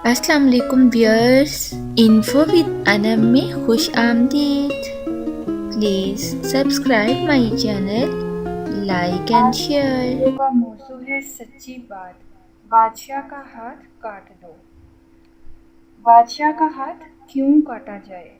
अस्सलाम वालेकुम viewers, info with Anam में खुश आमदीद। Please subscribe my channel, like and share. का मौजू है सच्ची बात। बादशाह का हाथ काट दो। बादशाह का हाथ क्यों काटा जाए?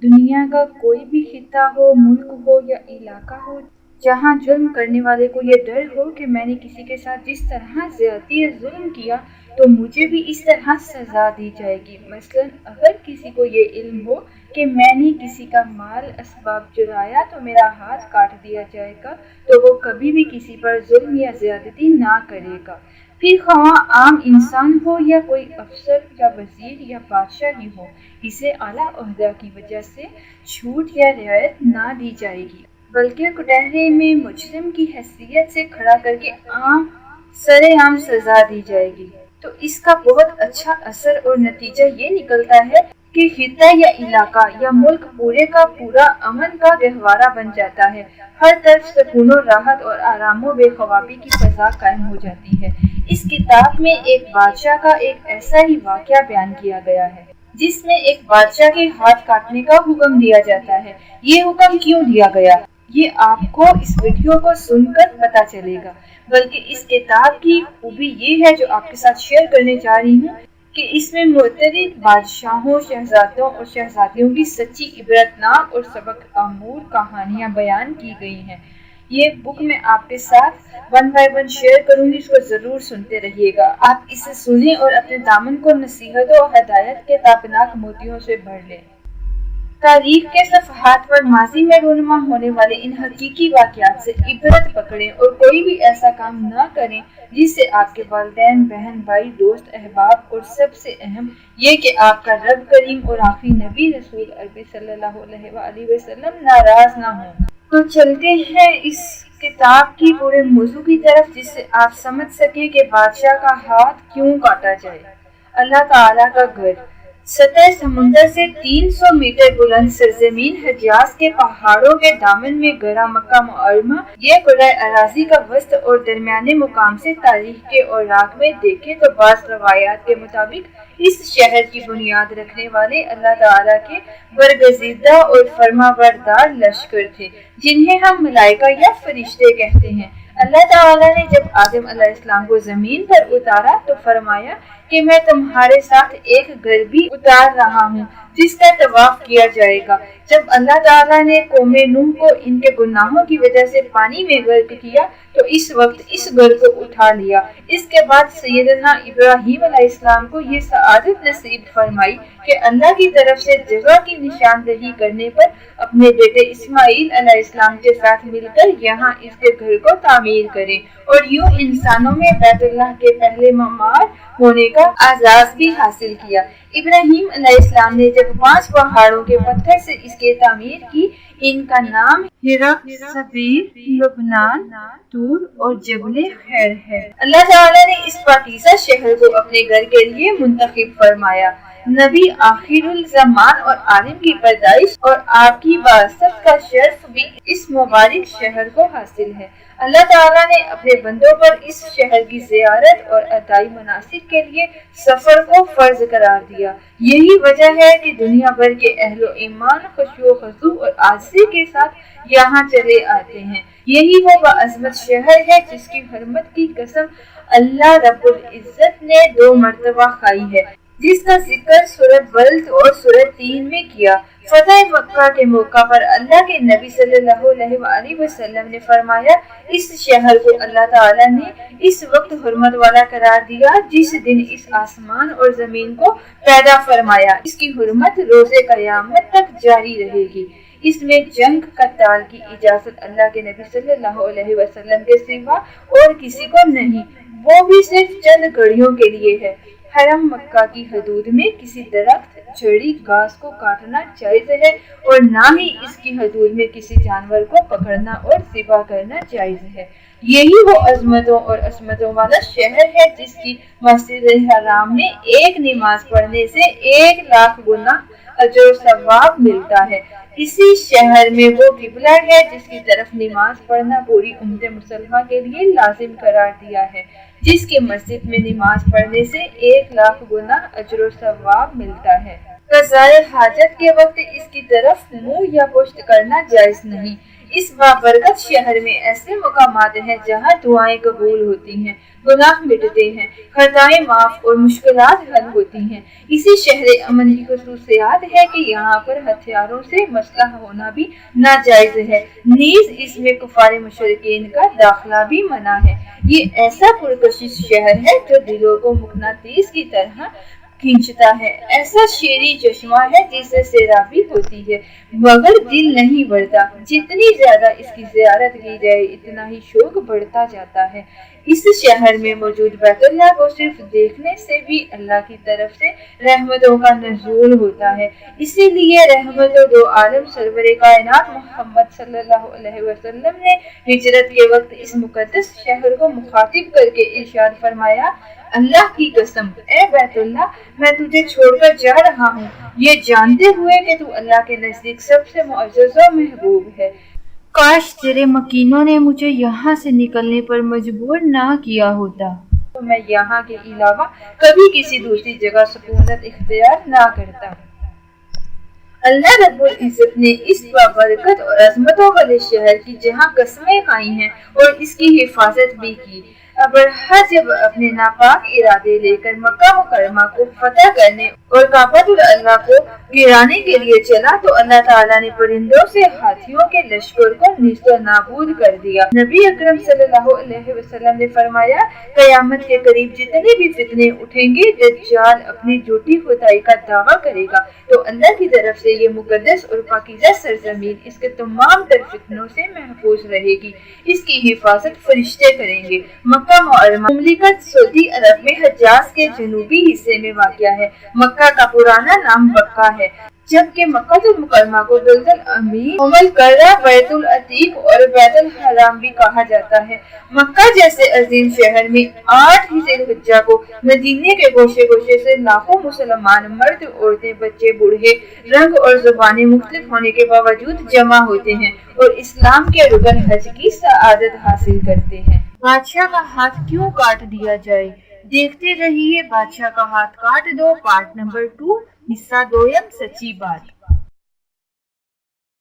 दुनिया का कोई भी खिता हो, मुल्क हो या इलाका हो, जहाँ जुल्म करने वाले को ये डर हो कि मैंने किसी के साथ जिस तरह ज्यादती या जुल्म किया तो मुझे भी इस तरह सजा दी जाएगी। मसलन अगर किसी को ये इल्म हो कि मैंने किसी का माल असबाब चुराया तो मेरा हाथ काट दिया जाएगा, तो वो कभी भी किसी पर जुल्म या ज्यादती ना करेगा। फिर ख्वाह आम इंसान हो या कोई अफसर या वजीर या बादशाह ही हो, इसे आला ओहदा की वजह से छूट या रियायत ना दी जाएगी, बल्कि कटहरे में मुजरिम की हैसियत से खड़ा करके सरेआम सजा दी जाएगी। तो इसका बहुत अच्छा असर और नतीजा ये निकलता है कि खिता या इलाका या मुल्क पूरे का पूरा अमन का गहवारा बन जाता है। हर तरफ सुकून राहत और आरामो बेखवाबी की फजा कायम हो जाती है। इस किताब में एक बादशाह का एक ऐसा ही वाकया बयान किया गया है, जिसमें एक बादशाह के हाथ काटने का हुक्म दिया जाता है। ये हुक्म क्यों दिया गया, ये आपको इस वीडियो को सुनकर पता चलेगा। बल्कि इस किताब की खूबी ये है जो आपके साथ शेयर करने जा रही हूँ कि इसमें मुतअद्दिद बादशाहों, शहजादों और शहजादियों की सच्ची इबरतनाक और सबक आमूर कहानियाँ बयान की गई हैं। ये बुक मैं आपके साथ वन बाय वन शेयर करूंगी, इसको जरूर सुनते रहिएगा। आप इसे सुने और अपने दामन को नसीहतों और हदायत के ताबनाक मोतियों से भर लें। तारीख के सफ़हात पर माजी में रूनुमा होने वाले इन हकीकी वाक़यात से इबरत पकड़ें और कोई भी ऐसा काम न करें जिससे आपके वालिदैन, बहन, भाई, दोस्त, अहबाब और सबसे अहम ये कि आपका रब करीम और आखिरी नबी रसूल अरबी सल्लल्लाहु अलैहि वसल्लम नाराज ना हो। तो चलते हैं इस किताब की पूरे मौजू की तरफ, जिससे आप समझ सकें कि बादशाह का हाथ क्यों काटा जाए। अल्लाह ताला का घर सतह समुंदर से 300 मीटर बुलंद सरजमीन हिजाज के पहाड़ों के दामन में गरा मक्का मुअर्रमा, ये कुराए अराजी का वस्त और दरमियाने मुकाम से तारीख के औराक में देखें तो बास रवायात के मुताबिक इस शहर की बुनियाद रखने वाले अल्लाह ताला के बरगजीदा और फरमाबरदार लश्कर थे, जिन्हें हम मलाइका या फरिश्ते कहते हैं। अल्लाह ताला ने जब आदम अलैहिस्सलाम को जमीन पर उतारा तो फरमाया कि मैं तुम्हारे साथ एक घर भी उतार रहा हूँ जिसका तवाफ किया जाएगा। जब अल्लाह ताला ने कौमे नूह को इनके गुनाहों की वजह से पानी में गर्क किया तो इस वक्त इस घर को उठा लिया। इसके बाद सैयदना इब्राहीम अलैहिस्सलाम को ये सआदत नसीब फरमाई कि अल्लाह की तरफ से जगह की निशानदही करने पर अपने बेटे इस्माइल अलैहिस्सलाम के साथ मिलकर यहाँ इसके घर को तामीर करें और यूं इंसानों में बैतुल्लाह के पहले ममार होने का आजाज भी हासिल किया। इब्राहीम अलैहिस्सलाम ने जब 5 पहाड़ों के पत्थर से इसके तामीर की, इनका नाम हिरक, सबीर, लुबनान, तूर और जबले खैर है। अल्लाह ताला ने इस पाकीज़ा शहर को अपने घर के लिए मुंतखब फरमाया। नबी आखिरुल ज़मान और आलिम की पैदाइश और आपकी वारसत का शर्फ भी इस मुबारक शहर को हासिल है। अल्लाह ताला ने अपने बंदों पर इस शहर की ज़ियारत और अदाई मनासिक के लिए सफर को फर्ज करार दिया। यही वजह है कि दुनिया भर के अहलो ईमान खुशो खजू और आजिज़ी के साथ यहाँ चले आते हैं। यही वो बाअज़मत शहर है जिसकी हरमत की कसम अल्लाह रब्बुल इज्जत ने 2 मरतबा खाई है, जिसका जिक्र सूरत बल्द और सूरत 3 में किया। फतह मक्का के मौका पर अल्लाह के नबी सल्लल्लाहु अलैहि वसल्लम ने फरमाया, इस शहर को अल्लाह ताला ने इस वक्त हुर्मत वाला करार दिया जिस दिन इस आसमान और जमीन को पैदा फरमाया। इसकी हुर्मत रोज़े क़यामत तक जारी रहेगी। इसमें जंग कताल की इजाजत अल्लाह के नबी सल्लल्लाहु अलैहि वसल्लम के सिवा और किसी को नहीं, वो भी सिर्फ चंद घड़ियों के लिए है। हरम मक्का की हदूद में किसी दरख्त, झड़ी, घास को काटना जायज है और ना ही इसकी हदूद में किसी जानवर को पकड़ना और ज़िबा करना जायज है। یہی وہ عظمتوں اور عصمتوں والا شہر ہے جس کی مسجد حرام میں ایک نماز پڑھنے سے 1,00,000 گنا اجر و ثواب ملتا ہے۔ اسی شہر میں وہ قبلہ ہے جس کی طرف نماز پڑھنا پوری امت مسلمہ کے لیے لازم قرار دیا ہے، جس کی مسجد میں نماز پڑھنے سے 1,00,000 گنا اجر و ثواب ملتا ہے۔ قضائے حاجت کے وقت اس کی طرف منہ یا پشت کرنا جائز نہیں۔ اس بابرکت شہر میں ایسے مقامات ہیں جہاں دعائیں قبول ہوتی ہیں، گناہ مٹتے ہیں، خطائیں معاف اور مشکلات حل ہوتی ہیں۔ اسی شہر امن کی خصوصیات ہے کہ یہاں پر ہتھیاروں سے مسلح ہونا بھی ناجائز ہے، نیز اس میں کفار مشرکین کا داخلہ بھی منع ہے۔ یہ ایسا پرکشش شہر ہے جو دلوں کو مقناطیس کی طرح کھینچتا ہے، ایسا شیریں چشمہ ہے جس سے سیرابی ہوتی ہے مگر دل نہیں بڑھتا۔ جتنی زیادہ اس کی زیارت کی جائے اتنا ہی شوق بڑھتا جاتا ہے۔ اس شہر میں موجود بیت اللہ کو صرف دیکھنے سے بھی اللہ کی طرف سے رحمتوں کا نزول ہوتا ہے۔ اسی لیے رحمت دو عالم سرور کائنات محمد صلی اللہ علیہ وسلم نے ہجرت کے وقت اس مقدس شہر کو مخاطب کر کے ارشاد فرمایا، اللہ کی قسم اے بیت اللہ، میں تجھے چھوڑ کر جا رہا ہوں یہ جانتے ہوئے کہ تو اللہ کے نزدیک سب سے معزز و محبوب ہے۔ کاش تیرے مکینوں نے مجھے یہاں سے نکلنے پر مجبور نہ کیا ہوتا تو میں یہاں کے علاوہ کبھی کسی دوسری جگہ سکونت اختیار نہ کرتا۔ اللہ رب العزت نے اس بابرکت اور عظمتوں والے شہر کی جہاں قسمیں کھائی ہیں اور اس کی حفاظت بھی کی۔ ابرہہ جب اپنے ناپاک ارادے لے کر مکہ مکرمہ کو فتح کرنے اور کعبۃ اللہ کو گرانے کے لیے چلا تو اللہ تعالیٰ نے پرندوں سے ہاتھیوں کے لشکر کو نیست و نابود کر دیا۔ نبی اکرم صلی اللہ علیہ وسلم نے فرمایا، قیامت کے قریب جتنے بھی فتنے اٹھیں گے، دجال اپنی جھوٹی خدائی کا دعویٰ کرے گا تو اللہ کی طرف سے یہ مقدس اور پاکیزہ سرزمین اس کے تمام تر فتنوں سے محفوظ رہے گی۔ اس کی حفاظت فرشتے کریں گے۔ مکہ معظمہ مملکت سعودی عرب میں حجاز کے جنوبی حصے میں واقع ہے۔ مکہ کا پرانا نام بکہ ہے، جبکہ مکہ المکرمہ کو بلد الامین، ام القری، بیت العتیق اور بیت الحرام بھی کہا جاتا ہے۔ مکہ جیسے عظیم شہر میں 8 ذی الحجہ کو مدینے کے گوشے گوشے سے لاکھوں مسلمان مرد، عورتیں، بچے، بوڑھے، رنگ اور زبانیں مختلف ہونے کے باوجود جمع ہوتے ہیں اور اسلام کے رکن حج کی سعادت حاصل کرتے ہیں۔ بادشاہ کا ہاتھ کیوں کاٹ دیا جائے؟ دیکھتے رہیے بادشاہ کا ہاتھ کاٹ دو، پارٹ نمبر 2، حصہ 2، سچی بات۔